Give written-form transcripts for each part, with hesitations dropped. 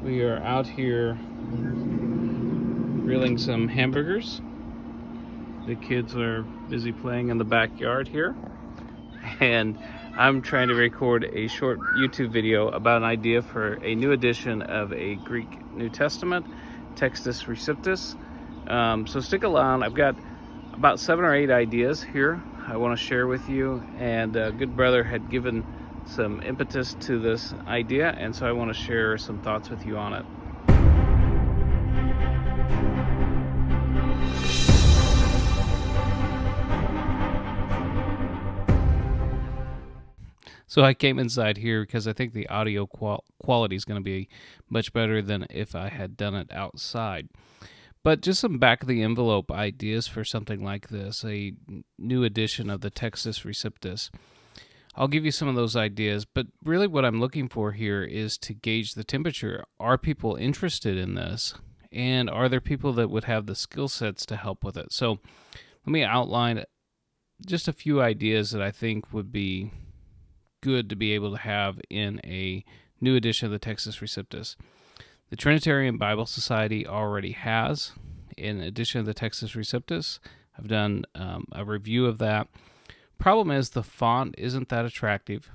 We are out here grilling some hamburgers. The kids are busy playing in the backyard here, and I'm trying to record a short YouTube video about an idea for a new edition of a Greek New Testament, Textus Receptus. So stick around. I've got about 7 or 8 ideas here I want to share with you, and a good brother had given some impetus to this idea, and so I want to share some thoughts with you on it. So I came inside here because I think the audio quality is going to be much better than if I had done it outside. But just some back-of-the-envelope ideas for something like this, a new edition of the Textus Receptus. I'll give you some of those ideas, but really what I'm looking for here is to gauge the temperature. Are people interested in this? And are there people that would have the skill sets to help with it? So let me outline just a few ideas that I think would be good to be able to have in a new edition of the Textus Receptus. The Trinitarian Bible Society already has an edition of the Textus Receptus. I've done a review of that. Problem is the font isn't that attractive.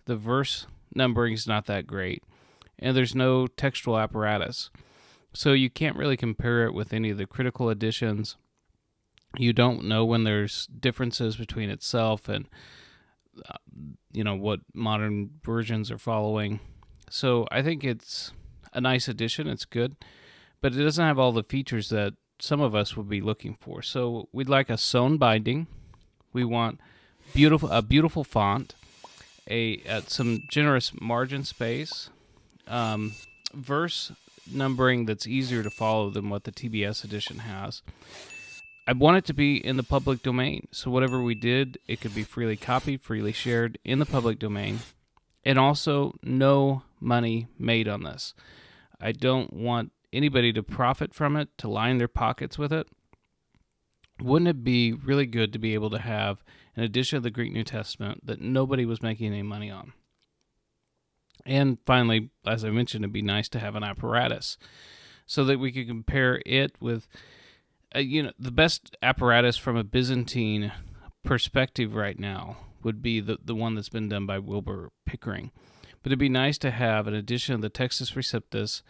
The verse numbering is not that great. And there's no textual apparatus. So you can't really compare it with any of the critical editions. You don't know when there's differences between itself and what modern versions are following. So I think it's a nice addition. It's good, but it doesn't have all the features that some of us would be looking for. So we'd like a sewn binding. We want a beautiful font, some generous margin space, verse numbering that's easier to follow than what the TBS edition has. I want it to be in the public domain. So whatever we did, it could be freely copied, freely shared in the public domain. And also no money made on this. I don't want anybody to profit from it, to line their pockets with it. Wouldn't it be really good to be able to have an edition of the Greek New Testament that nobody was making any money on? And finally, as I mentioned, it'd be nice to have an apparatus so that we could compare it with the best apparatus from a Byzantine perspective right now would be the one that's been done by Wilbur Pickering. But it'd be nice to have an edition of the Textus Receptus.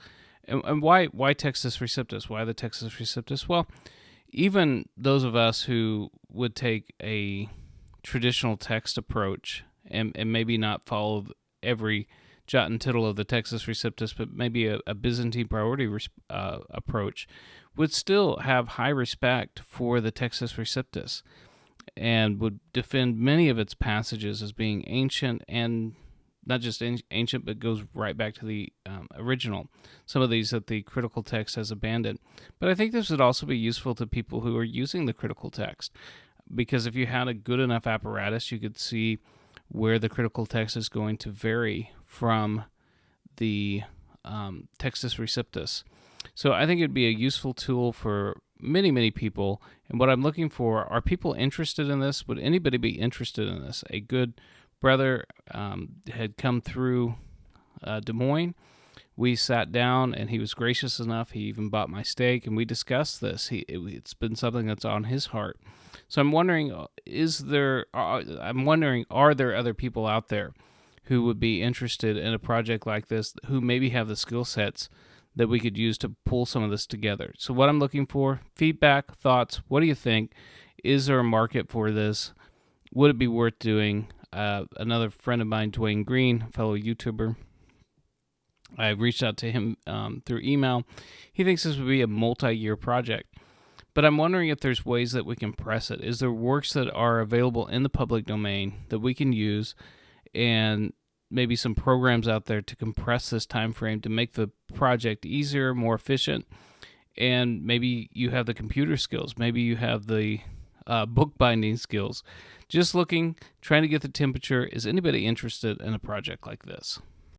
And why Textus Receptus? Why the Textus Receptus? Well, even those of us who would take a traditional text approach and maybe not follow every jot and tittle of the Textus Receptus, but maybe a Byzantine priority approach, would still have high respect for the Textus Receptus and would defend many of its passages as being ancient, and not just ancient, but goes right back to the original. Some of these that the critical text has abandoned. But I think this would also be useful to people who are using the critical text, because if you had a good enough apparatus, you could see where the critical text is going to vary from the Textus Receptus. So I think it'd be a useful tool for many, many people. And what I'm looking for, are people interested in this? Would anybody be interested in this? A good brother had come through Des Moines. We sat down, and he was gracious enough. He even bought my steak, and we discussed this. It's been something that's on his heart. So I'm wondering, are there other people out there who would be interested in a project like this, who maybe have the skill sets that we could use to pull some of this together? So what I'm looking for, feedback, thoughts. What do you think? Is there a market for this? Would it be worth doing? Another friend of mine, Dwayne Green, fellow YouTuber, I reached out to him through email. He thinks this would be a multi-year project. But I'm wondering if there's ways that we can press it. Is there works that are available in the public domain that we can use, and maybe some programs out there to compress this time frame to make the project easier, more efficient? And maybe you have the computer skills. Maybe you have the bookbinding skills. Just trying to get the temperature. Is anybody interested in a project like this?